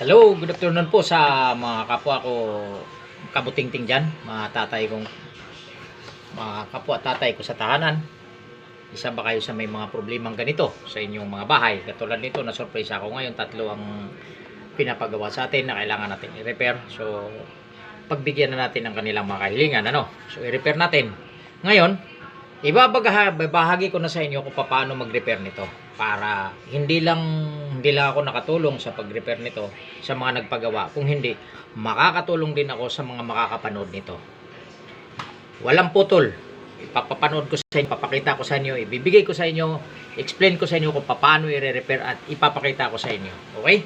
Hello, good afternoon po sa mga kapwa ko kabutingting dyan, mga tatay kong, mga kapwa tatay ko sa tahanan. Isa ba kayo sa may mga problemang ganito sa inyong mga bahay? Katulad nito, na-surprise ako ngayon, tatlo ang pinapagawa sa atin na kailangan natin i-repair. So, pagbigyan na natin ng kanilang mga kahilingan, ano? So, i-repair natin. Ngayon, ibabahagi ko na sa inyo kung paano mag-repair nito para hindi lang ako nakatulong sa pag-repair nito sa mga nagpagawa, kung hindi makakatulong din ako sa mga makakapanood nito. Walang putol. Ipapapanood ko sa inyo, papakita ko sa inyo, ibibigay ko sa inyo, explain ko sa inyo kung paano i-repair at ipapakita ko sa inyo. Okay?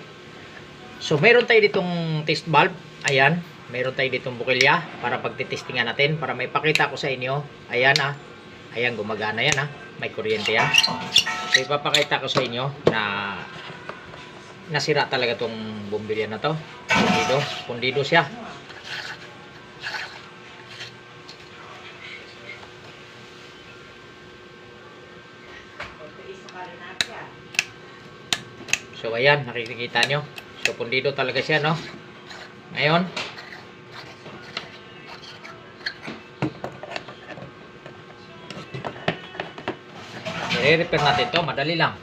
So, meron tayo ditong test valve. Ayan. Meron tayo ditong bukilya para pagtitestingan natin, para may pakita ko sa inyo. Ayan Ayan, gumagana yan May kuryente yan. So, ipapakita ko sa inyo na nasira talaga tong bumbilya na to. Pundido siya. So, ayan, nakikita nyo. So, pundido talaga siya, no? Ngayon, i-repair natin to, madali lang.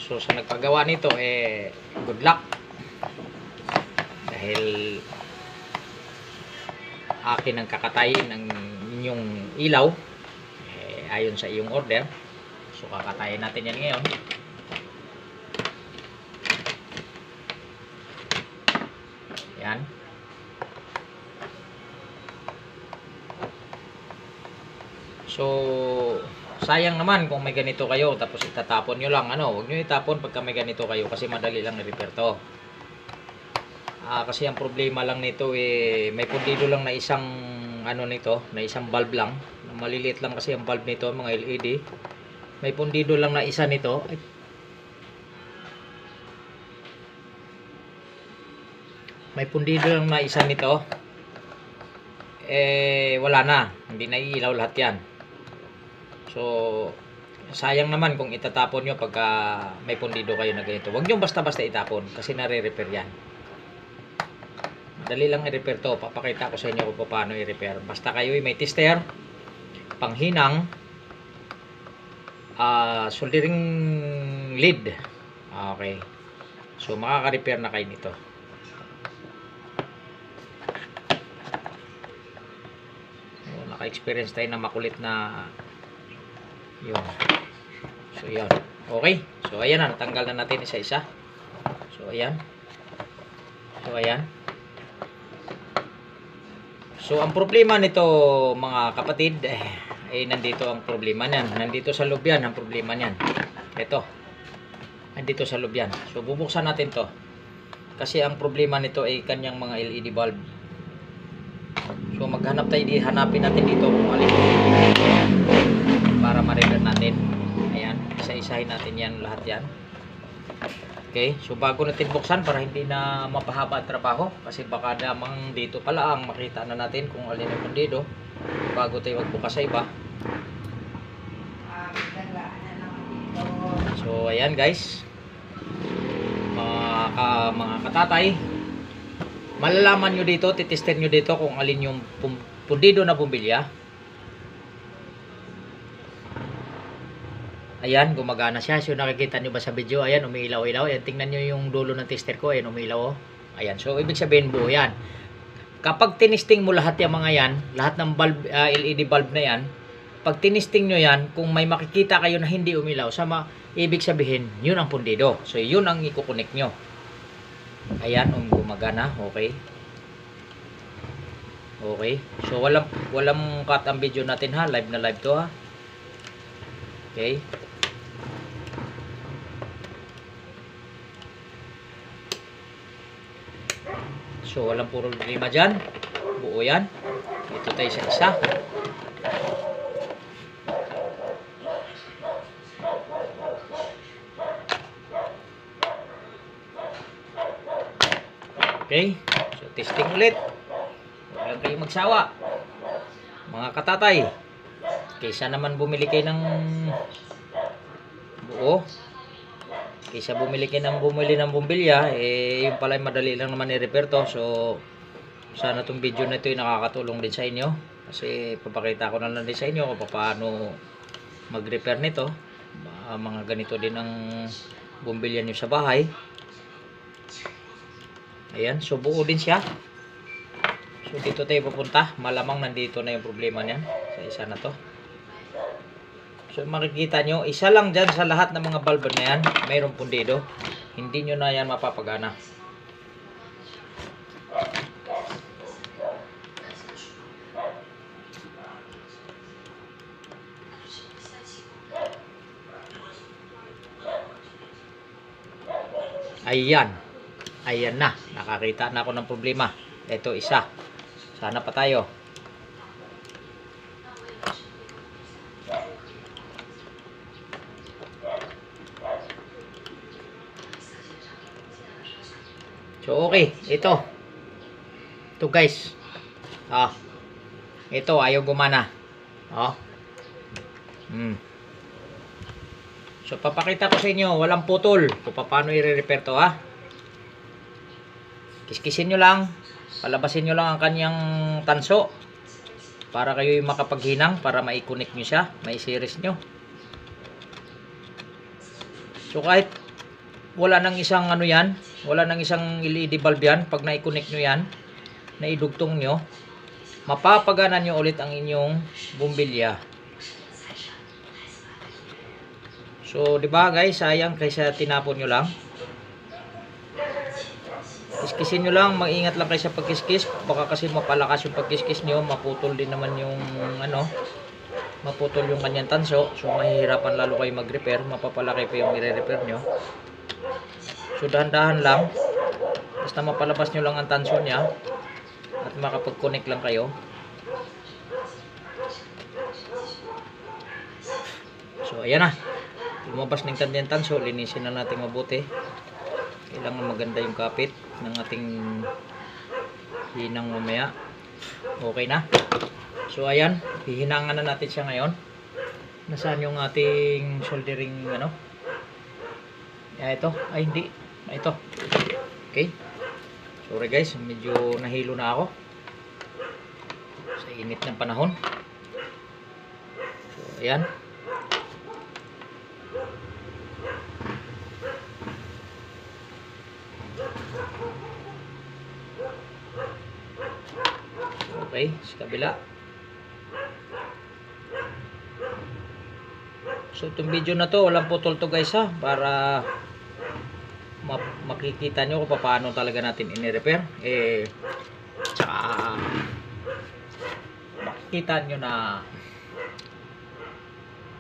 So, sa nagpagawa nito, good luck. Dahil akin ang kakatayin ng inyong ilaw, ayon sa iyong order. So, kakatayin natin yan ngayon. Yan. So, sayang naman kung may ganito kayo tapos itatapon nyo lang. Huwag nyo itapon pagka may ganito kayo kasi madali lang i-repair to. Kasi ang problema lang nito may pundido lang na isang na isang bulb lang. Maliliit lang kasi ang bulb nito, mga LED. May pundido lang na isa nito. May pundido lang na isa nito. Wala na. Hindi na iilaw lahat yan. So, sayang naman kung itatapon nyo pagka may pundido kayo na ganito. Huwag nyo basta-basta itapon kasi nare-repair yan. Madali lang i-repair to. Papakita ko sa inyo kung paano i-repair. Basta kayo may tester, panghinang, soldering lead. Okay. So, makaka-repair na kayo nito. Naka-experience tayo na makulit na yun. So, yun. Okay. So, ayan na. Natanggal na natin isa-isa. So, ayan. So, ayan. So, ang problema nito, mga kapatid, nandito ang problema niyan. Nandito sa loob yan ang problema niyan. Ito. Nandito sa loob yan. So, bubuksan natin to. Kasi ang problema nito ay kanyang mga LED bulb. So, maghanap tayo, hanapin natin dito kung alin para ma-repair natin. Ayan, isa-isahin natin yan, lahat yan. Okay, so bago natin buksan para hindi na mapahaba ang trabaho, kasi baka damang dito pala ang makita na natin kung alin ang pundido bago tayo magbukas sa iba. So, ayan guys, mga katatay, malalaman nyo dito, titester nyo dito kung alin yung pundido na bumbilya. Ayan, gumagana siya. So, nakikita nyo ba sa video? Ayan, umiilaw-ilaw. Ayan, tingnan nyo yung dulo ng tester ko. Ayan, umiilaw. Ayan, so, ibig sabihin buo yan. Kapag tinisting mo lahat yung mga yan, lahat ng bulb, LED bulb na yan, pag tinisting nyo yan, kung may makikita kayo na hindi umilaw, ibig sabihin, yun ang pundido. So, yun ang ikukunik nyo. Ayan, gumagana. Okay. Okay. So, walang cut ang video natin ha. Live na live to ha. Okay. So, walang puro lima dyan. Buo yan. Ito tayo sa isa. Okay. So, testing ulit. Huwag lang kayo magsawa. Mga katatay. Kaysa naman bumili kayo ng buo. Kaysa bumili ng bumbilya, yung pala madali lang naman i-repair to. So sana tong video na ito ay nakakatulong din sa inyo, kasi papakita ko na lang din sa inyo kung paano mag-repair nito. Mga ganito din ang bumbilya nyo sa bahay. Ayan, so buo din siya. So dito tayo pupunta, malamang nandito na yung problema niyan sa isa na to. So makikita nyo, isa lang dyan sa lahat ng mga bulb na yan, mayroong pundido. Hindi nyo na yan mapapagana. Ayan. Ayan na. Nakakita na ako ng problema. Ito isa. Sana pa tayo. So okay. Ito. Ito guys. Ito ayaw gumana. So papakita ko sa inyo, walang putol kung paano i-repair to Kiskisin nyo lang, palabasin nyo lang ang kanyang tanso para kayo yung makapaghinang, para mai-connect nyo siya, mai-series nyo. So kahit wala nang isang wala nang isang LED bulb yan, pag na-connect nyo yan, naidugtong nyo, mapapagana nyo ulit ang inyong bumbilya. So, 'di ba guys, sayang kaysa tinapon nyo lang. Kiskisin nyo lang, mag-ingat lang kayo sa pagkiskis. Baka kasi mapalakas yung pagkiskis nyo, maputol din naman yung maputol yung kanyang tanso. So, mahihirapan lalo kayo mag-repair, mapapalaki pa yung i-repair nyo. So, dahan-dahan lang. Basta mapalabas nyo lang ang tanso niya at makapag-connect lang kayo. So, ayan na. Lumabas ng kanyang tanso, linisin na natin mabuti. Kailangan maganda yung kapit ng ating hinang mamaya. Okay na. So ayan, hihinangan na natin siya ngayon. Nasaan yung ating soldering ito. Ay hindi. Ito. Okay. Sorry guys, medyo nahilo na ako sa init ng panahon. So ayan. Okay, sa kabila. So itong video na to, walang putol to guys para makikita nyo kung paano talaga natin ini-repair. Tsaka makikita nyo na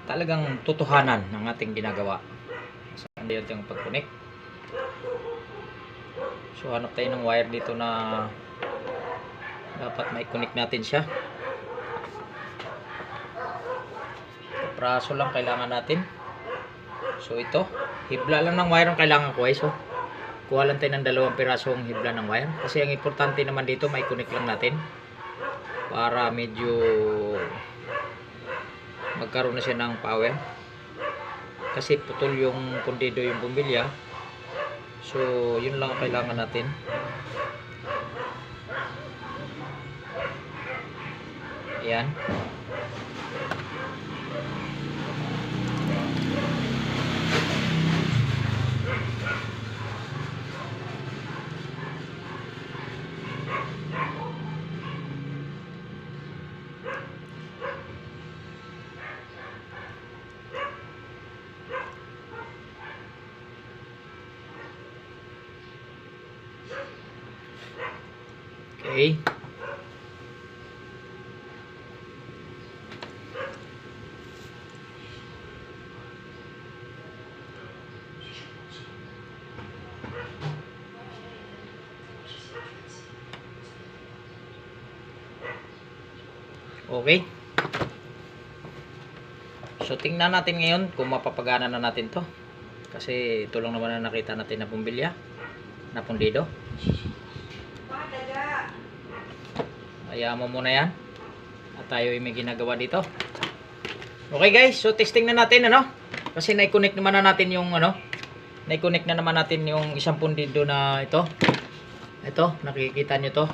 talagang totohanan ng ating ginagawa. Saan yun yung pag-connect. So hanap tayo ng wire dito na dapat may connect natin siya. Praso lang kailangan natin. So ito, hibla lang ng wire ang kailangan ko guys. Kuha lang tayo ng 2 pirasong hibla ng wire. Kasi ang importante naman dito, may connect lang natin para medyo magkaroon na siya ng power. Kasi putol yung pundido yung bumbilya. So yun lang ang kailangan natin. Ayan. Okay. Okay. So tingnan natin ngayon kung mapapagana na natin to. Kasi ito lang naman na nakita natin na bumbilya, na pundido. Hayaan mo muna yan. At tayo ay may ginagawa dito. Okay guys, so testing na natin Kasi na-connect naman na natin yung na-connect na naman natin yung isang pundido na ito. Ito, nakikita nyo to.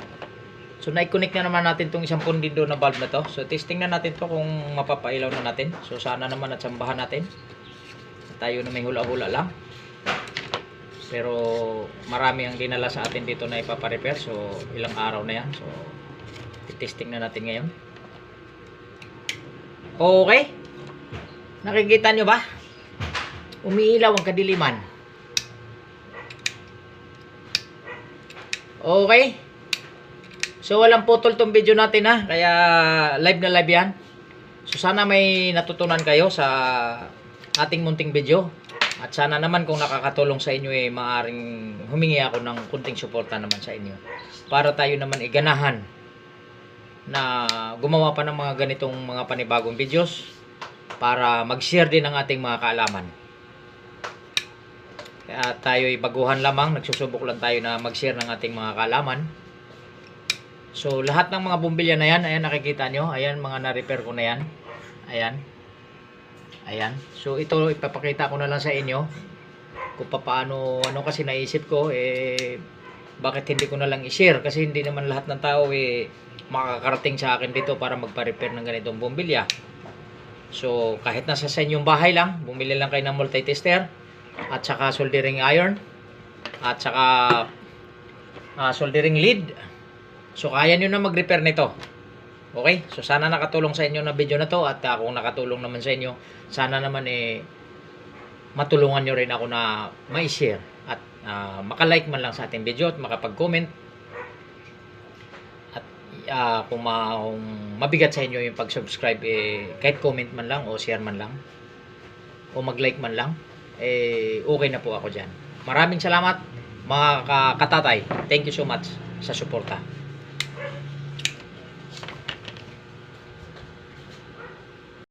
So, na-connect na naman natin itong isang pundido na valve na to. So, testing na natin to kung mapapailaw na natin. So, sana naman at sambahan natin. Tayo na may hula-hula lang. Pero, marami ang dinala sa atin dito na ipaparepair. So, ilang araw na yan. So, testing na natin ngayon. Okay. Nakikita nyo ba? Umiilaw ang kadiliman. Okay. So, walang putol tong video natin ha. Kaya, live na live yan. So, sana may natutunan kayo sa ating munting video. At sana naman kung nakakatulong sa inyo maaaring humingi ako ng kunting suporta naman sa inyo. Para tayo naman iganahan na gumawa pa ng mga ganitong mga panibagong videos. Para mag-share din ang ating mga kaalaman. Kaya tayo'y baguhan lamang. Nagsusubok lang tayo na mag-share ng ating mga kaalaman. So, lahat ng mga bumbilya na yan, ayan, nakikita nyo. Ayan, mga na-repair ko na yan. Ayan. Ayan. So, ito, ipapakita ko na lang sa inyo. Kung paano, ano kasi naisip ko, bakit hindi ko na lang i-share? Kasi hindi naman lahat ng tao, makakarating sa akin dito para magpa-repair ng ganitong bumbilya. So, kahit nasa sa inyong bahay lang, bumili lang kayo ng multi-tester, at saka soldering iron, at saka soldering lead. So, kaya nyo na mag-repair nito. Okay? So, sana nakatulong sa inyo na video na to. At kung nakatulong naman sa inyo, sana naman matulungan nyo rin ako na ma-share. At makalike man lang sa ating video at makapag-comment. At kung mabigat sa inyo yung pag-subscribe, kahit comment man lang o share man lang. O mag-like man lang. Okay na po ako dyan. Maraming salamat mga katatay. Thank you so much sa suporta.